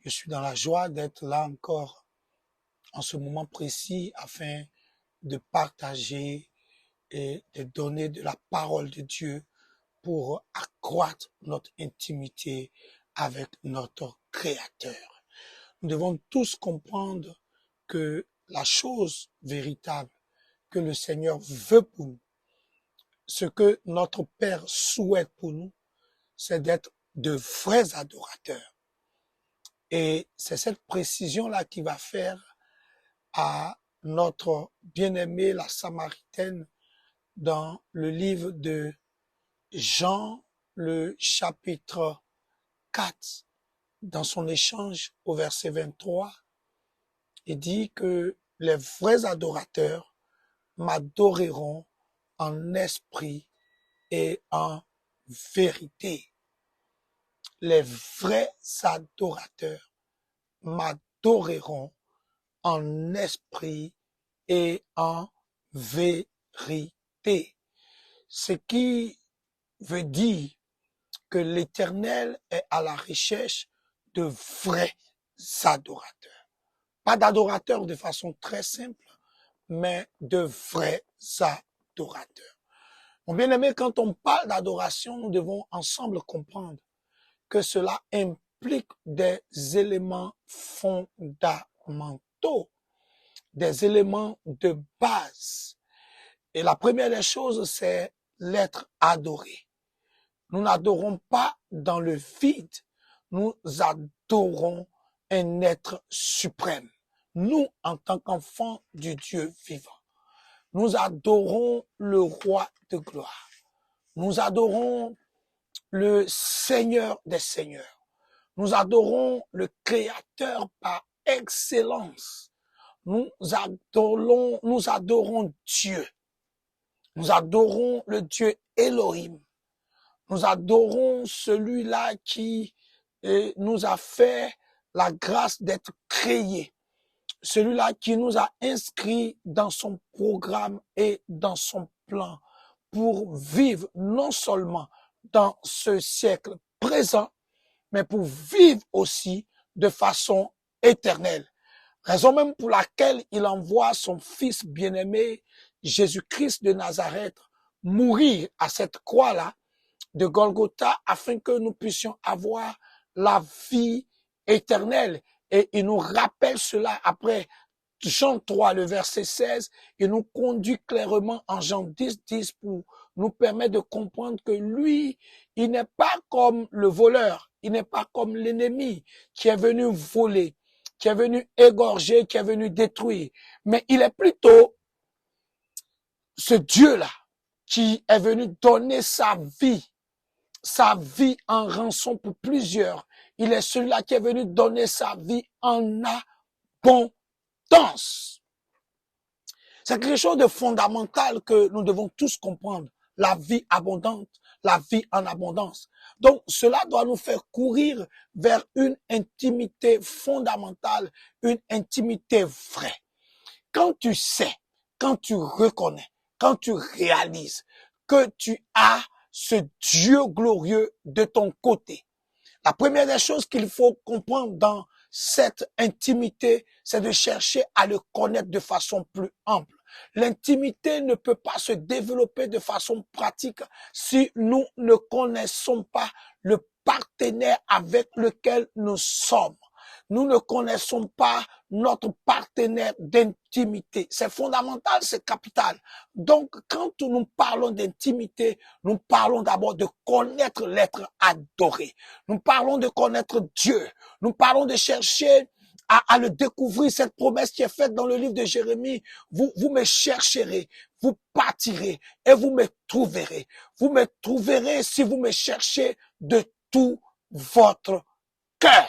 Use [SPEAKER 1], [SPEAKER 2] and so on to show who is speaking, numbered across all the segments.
[SPEAKER 1] Je suis dans la joie d'être là encore en ce moment précis afin de partager et de donner de la parole de Dieu pour accroître notre intimité avec notre Créateur. Nous devons tous comprendre que la chose véritable que le Seigneur veut pour nous, ce que notre Père souhaite pour nous, c'est d'être de vrais adorateurs. Et c'est cette précision-là qui va faire à notre bien-aimée, la Samaritaine, dans le livre de Jean, le chapitre 4, dans son échange au verset 23, il dit que les vrais adorateurs m'adoreront en esprit et en vérité. Les vrais adorateurs m'adoreront en esprit et en vérité. Ce qui veut dire que l'Éternel est à la recherche de vrais adorateurs. Pas d'adorateurs de façon très simple, mais de vrais adorateurs. Mon bien-aimé, quand on parle d'adoration, nous devons ensemble comprendre que cela implique des éléments fondamentaux, des éléments de base. Et la première des choses, c'est l'être adoré. Nous n'adorons pas dans le vide, nous adorons un être suprême. Nous, en tant qu'enfants du Dieu vivant, nous adorons le roi de gloire. Nous adorons le Seigneur des Seigneurs. Nous adorons le Créateur par excellence. Nous adorons Dieu. Nous adorons le Dieu Elohim. Nous adorons celui-là qui nous a fait la grâce d'être créés. Celui-là qui nous a inscrits dans son programme et dans son plan pour vivre non seulement dans ce siècle présent, mais pour vivre aussi de façon éternelle. Raison même pour laquelle il envoie son fils bien-aimé, Jésus-Christ de Nazareth, mourir à cette croix-là de Golgotha afin que nous puissions avoir la vie éternelle. Et il nous rappelle cela après Jean 3, le verset 16, il nous conduit clairement en Jean 10, 10 pour nous permettre de comprendre que lui, il n'est pas comme le voleur, il n'est pas comme l'ennemi qui est venu voler, qui est venu égorger, qui est venu détruire, mais il est plutôt ce Dieu-là qui est venu donner sa vie en rançon pour plusieurs. Il est celui-là qui est venu donner sa vie en abondance. C'est quelque chose de fondamental que nous devons tous comprendre. La vie abondante, la vie en abondance. Donc, cela doit nous faire courir vers une intimité fondamentale, une intimité vraie. Quand tu sais, quand tu reconnais, quand tu réalises que tu as ce Dieu glorieux de ton côté, la première des choses qu'il faut comprendre dans cette intimité, c'est de chercher à le connaître de façon plus ample. L'intimité ne peut pas se développer de façon pratique si nous ne connaissons pas le partenaire avec lequel nous sommes. Nous ne connaissons pas notre partenaire d'intimité. C'est fondamental, c'est capital. Donc, quand nous parlons d'intimité, nous parlons d'abord de connaître l'être adoré. Nous parlons de connaître Dieu. Nous parlons de chercher à le découvrir, cette promesse qui est faite dans le livre de Jérémie. Vous me chercherez, vous partirez et vous me trouverez. Vous me trouverez si vous me cherchez de tout votre cœur.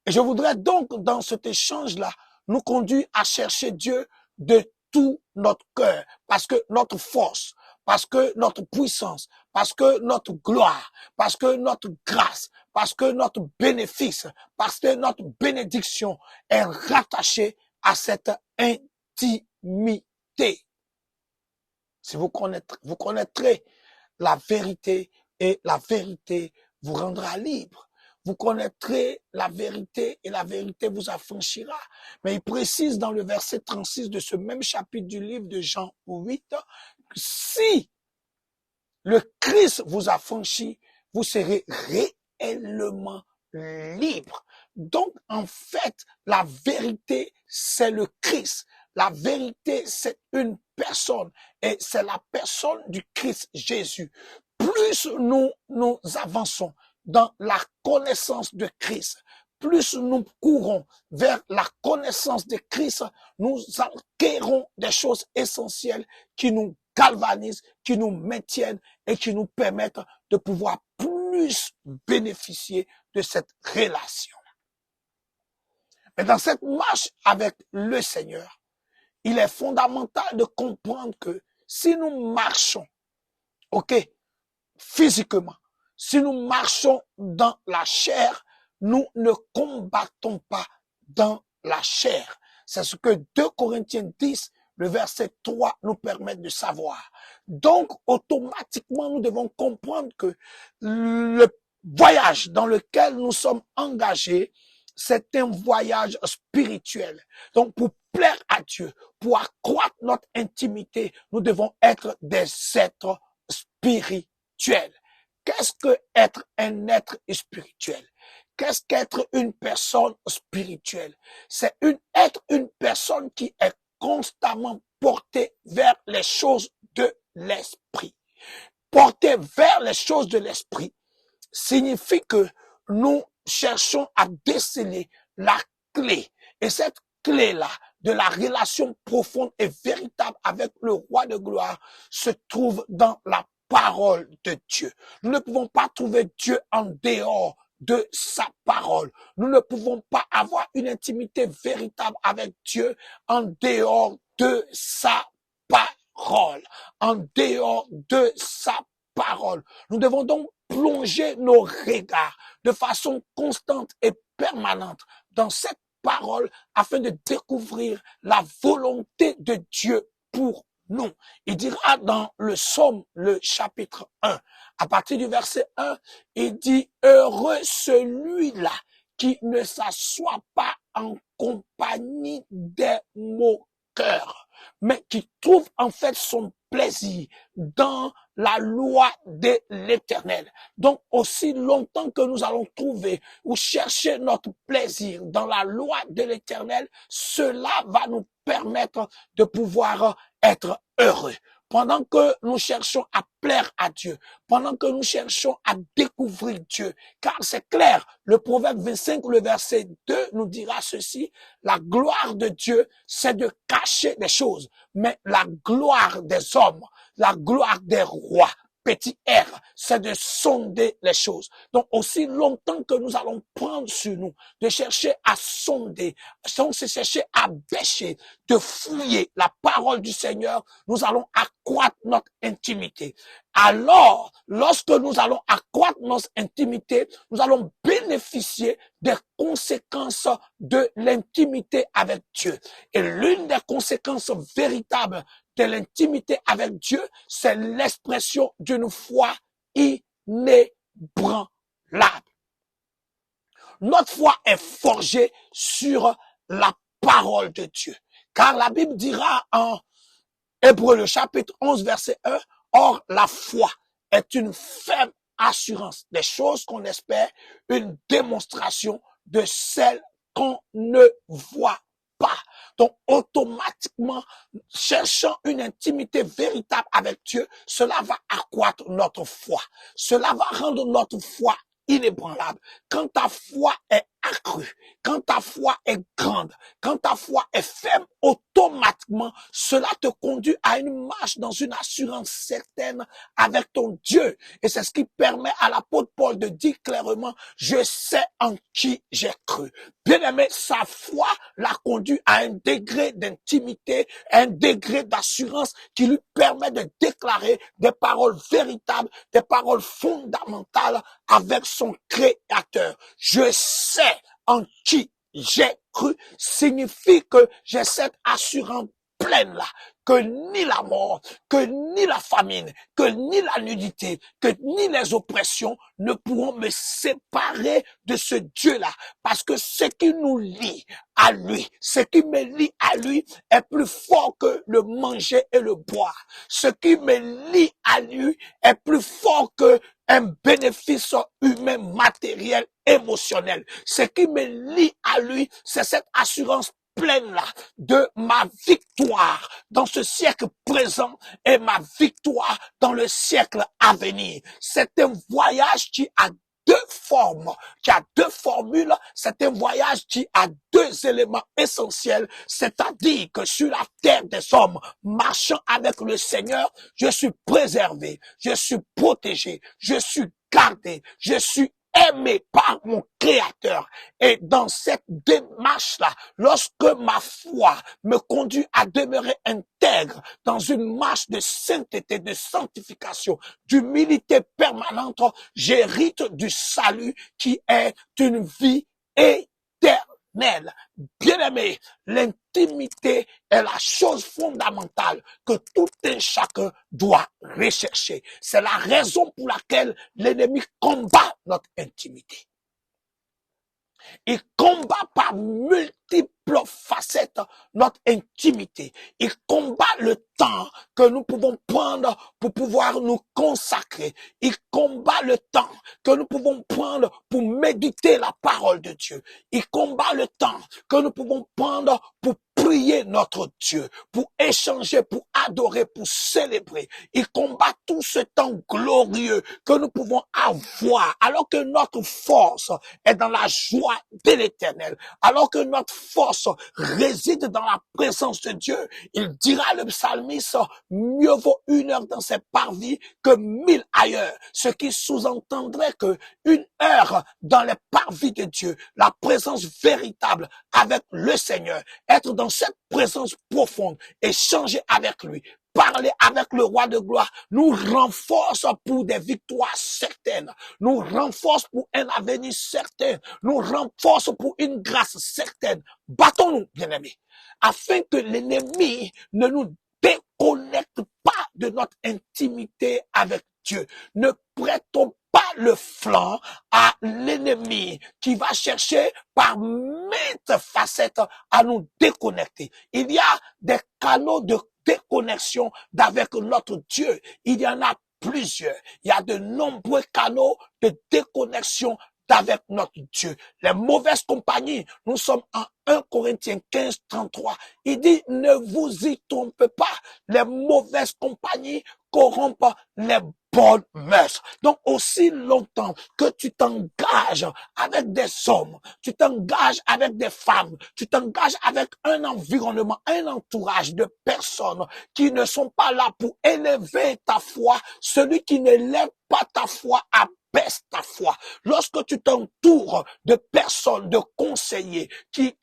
[SPEAKER 1] Et je voudrais donc, dans cet échange-là, nous conduire à chercher Dieu de tout notre cœur, parce que notre force, parce que notre puissance, parce que notre gloire, parce que notre grâce, parce que notre bénéfice, parce que notre bénédiction est rattachée à cette intimité. Si vous connaîtrez la vérité et la vérité vous rendra libre. vous connaîtrez la vérité et la vérité vous affranchira. Mais il précise dans le verset 36 de ce même chapitre du livre de Jean 8, si le Christ vous affranchit, vous serez réellement libre. Donc, en fait, la vérité, c'est le Christ. La vérité, c'est une personne. Et c'est la personne du Christ Jésus. Plus nous avançons dans la connaissance de Christ, plus nous courons vers la connaissance de Christ, nous acquérons des choses essentielles qui nous galvanisent, qui nous maintiennent et qui nous permettent de pouvoir plus bénéficier de cette relation. Mais dans cette marche avec le Seigneur, il est fondamental de comprendre que si nous marchons, physiquement, si nous marchons dans la chair, nous ne combattons pas dans la chair. C'est ce que 2 Corinthiens 10, le verset 3 nous permet de savoir. Donc, automatiquement, nous devons comprendre que le voyage dans lequel nous sommes engagés, c'est un voyage spirituel. Donc, pour plaire à Dieu, pour accroître notre intimité, nous devons être des êtres spirituels. Qu'est-ce que être un être spirituel? Qu'est-ce qu'être une personne spirituelle? C'est être une personne qui est constamment portée vers les choses de l'esprit. Portée vers les choses de l'esprit signifie que nous cherchons à déceler la clé. Et cette clé-là de la relation profonde et véritable avec le roi de gloire se trouve dans la parole de Dieu. Nous ne pouvons pas trouver Dieu en dehors de sa parole. Nous ne pouvons pas avoir une intimité véritable avec Dieu en dehors de sa parole. En dehors de sa parole. Nous devons donc plonger nos regards de façon constante et permanente dans cette parole afin de découvrir la volonté de Dieu pour nous. Il dira dans le Psaume, le chapitre 1, à partir du verset 1, il dit « Heureux celui-là qui ne s'assoit pas en compagnie des moqueurs, mais qui trouve en fait son plaisir dans la loi de l'Éternel. » Donc, aussi longtemps que nous allons trouver ou chercher notre plaisir dans la loi de l'Éternel, cela va nous permettre de pouvoir être heureux. Pendant que nous cherchons à plaire à Dieu, pendant que nous cherchons à découvrir Dieu, car c'est clair, le proverbe 25, le verset 2 nous dira ceci, la gloire de Dieu, c'est de cacher des choses, mais la gloire des hommes, la gloire des rois, petit r, c'est de sonder les choses. Donc, aussi longtemps que nous allons prendre sur nous, de chercher à sonder, sans se chercher à bêcher, de fouiller la parole du Seigneur, nous allons accroître notre intimité. Alors, lorsque nous allons accroître notre intimité, nous allons bénéficier des conséquences de l'intimité avec Dieu. Et l'une des conséquences véritables de l'intimité avec Dieu, c'est l'expression d'une foi inébranlable. Notre foi est forgée sur la parole de Dieu. Car la Bible dira en Hébreux, le chapitre 11, verset 1, « Or, la foi est une ferme assurance des choses qu'on espère, une démonstration de celles qu'on ne voit pas. » Donc, automatiquement, cherchant une intimité véritable avec Dieu, cela va accroître notre foi. Cela va rendre notre foi inébranlable. Quand ta foi est accrue, quand ta foi est grande, quand ta foi est ferme, automatiquement, cela te conduit à une marche dans une assurance certaine avec ton Dieu. Et c'est ce qui permet à l'apôtre Paul de dire clairement, je sais en qui j'ai cru. Bien aimé, sa foi l'a conduit à un degré d'intimité, un degré d'assurance qui lui permet de déclarer des paroles véritables, des paroles fondamentales avec son Créateur. Je sais en qui j'ai cru signifie que j'ai cette assurance pleine là que ni la mort, que ni la famine, que ni la nudité, que ni les oppressions ne pourront me séparer de ce Dieu-là. Parce que ce qui nous lie à lui, ce qui me lie à lui est plus fort que le manger et le boire. Ce qui me lie à lui est plus fort que un bénéfice humain, matériel, émotionnel. Ce qui me lie à lui, c'est cette assurance pleine-là de ma victoire dans ce siècle présent et ma victoire dans le siècle à venir. C'est un voyage qui a deux formes, qui a deux formules. C'est un voyage qui a deux éléments essentiels, c'est-à-dire que sur la terre des hommes, marchant avec le Seigneur, je suis préservé, je suis protégé, je suis gardé, je suis aimé par mon Créateur. Et dans cette démarche-là, lorsque ma foi me conduit à demeurer intègre dans une marche de sainteté, de sanctification, d'humilité permanente, j'hérite du salut qui est une vie éternelle. Bien-aimé, l'intimité est la chose fondamentale que tout un chacun doit rechercher. C'est la raison pour laquelle l'ennemi combat notre intimité. Il combat par multiples facettes notre intimité. Il combat le temps que nous pouvons prendre pour pouvoir nous consacrer. Il combat le temps que nous pouvons prendre pour méditer la parole de Dieu. Il combat le temps que nous pouvons prendre pour prier notre Dieu, pour échanger, pour adorer, pour célébrer. Il combat tout ce temps glorieux que nous pouvons avoir alors que notre force est dans la joie de l'Éternel, alors que notre force réside dans la présence de Dieu. Il dira le psalmiste, mieux vaut 1 heure dans ses parvis que 1000 ailleurs, ce qui sous-entendrait que 1 heure dans les parvis de Dieu, la présence véritable avec le Seigneur, être dans cette présence profonde, échanger avec lui, parler avec le roi de gloire, nous renforce pour des victoires certaines, nous renforce pour un avenir certain, nous renforce pour une grâce certaine. Battons-nous, bien-aimés, afin que l'ennemi ne nous déconnecte pas de notre intimité avec Dieu. Ne prêtons pas le flanc à l'ennemi qui va chercher par maintes facettes à nous déconnecter. Il y a des canaux de déconnexion d'avec notre Dieu. Il y en a plusieurs. Il y a de nombreux canaux de déconnexion d'avec notre Dieu. Les mauvaises compagnies, nous sommes en 1 Corinthiens 15, 33. Il dit, ne vous y trompez pas. Les mauvaises compagnies corrompent les bonnes mœurs. Donc, aussi longtemps que tu t'engages avec des hommes, tu t'engages avec des femmes, tu t'engages avec un environnement, un entourage de personnes qui ne sont pas là pour élever ta foi, celui qui n'élève pas ta foi abaisse ta foi. Lorsque tu t'entoures de personnes, de conseillers qui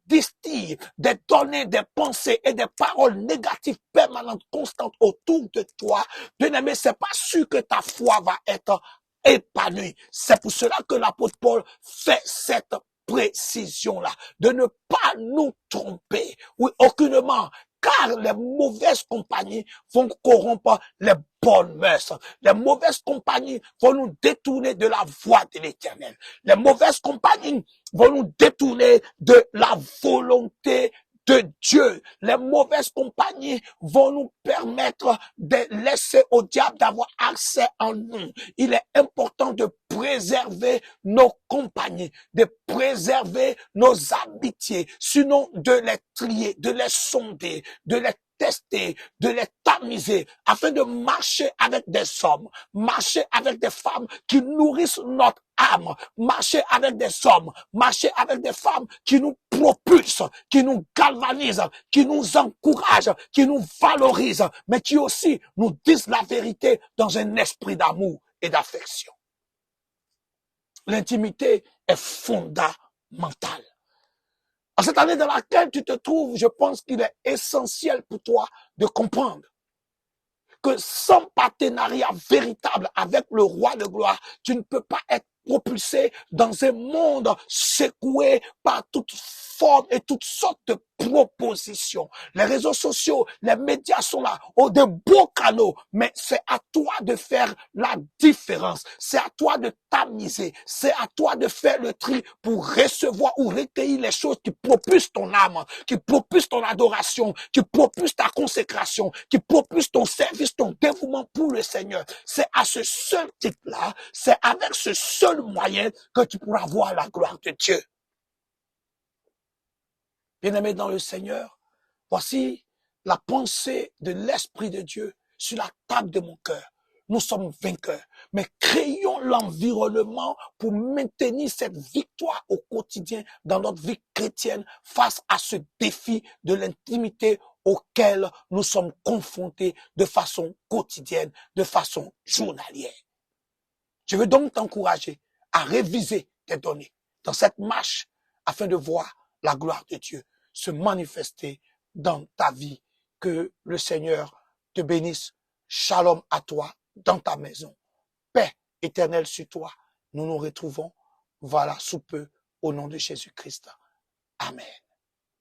[SPEAKER 1] distillent des données, des pensées et des paroles négatives permanentes, constantes autour de toi, bien-aimé, c'est pas sûr que ta foi va être épanouie. C'est pour cela que l'apôtre Paul fait cette précision-là, de ne pas nous tromper. Oui, aucunement. Car les mauvaises compagnies vont corrompre les bonnes mœurs. Les mauvaises compagnies vont nous détourner de la voie de l'Éternel. Les mauvaises compagnies vont nous détourner de la volonté de Dieu. Les mauvaises compagnies vont nous permettre de laisser au diable d'avoir accès en nous. Il est important de préserver nos compagnies, de préserver nos amitiés, sinon de les trier, de les sonder, de les tester, de les tamiser, afin de marcher avec des hommes, marcher avec des femmes qui nourrissent notre âme, marcher avec des hommes, marcher avec des femmes qui nous propulsent, qui nous galvanisent, qui nous encouragent, qui nous valorisent, mais qui aussi nous disent la vérité dans un esprit d'amour et d'affection. L'intimité est fondamentale. En cette année dans laquelle tu te trouves, je pense qu'il est essentiel pour toi de comprendre que sans partenariat véritable avec le roi de gloire, tu ne peux pas être propulsé dans un monde secoué par toute formes et toutes sortes de propositions. Les réseaux sociaux, les médias sont là, de beaux canaux, mais c'est à toi de faire la différence. C'est à toi de tamiser. C'est à toi de faire le tri pour recevoir ou recueillir les choses qui propulsent ton âme, qui propulsent ton adoration, qui propulsent ta consécration, qui propulsent ton service, ton dévouement pour le Seigneur. C'est à ce seul titre-là, c'est avec ce seul moyen que tu pourras voir la gloire de Dieu. Bien-aimé dans le Seigneur, voici la pensée de l'Esprit de Dieu sur la table de mon cœur. Nous sommes vainqueurs, mais créons l'environnement pour maintenir cette victoire au quotidien dans notre vie chrétienne face à ce défi de l'intimité auquel nous sommes confrontés de façon quotidienne, de façon journalière. Je veux donc t'encourager à réviser tes données dans cette marche afin de voir la gloire de Dieu se manifester dans ta vie. Que le Seigneur te bénisse. Shalom à toi dans ta maison. Paix éternelle sur toi. Nous nous retrouvons, voilà, sous peu, au nom de Jésus-Christ. Amen.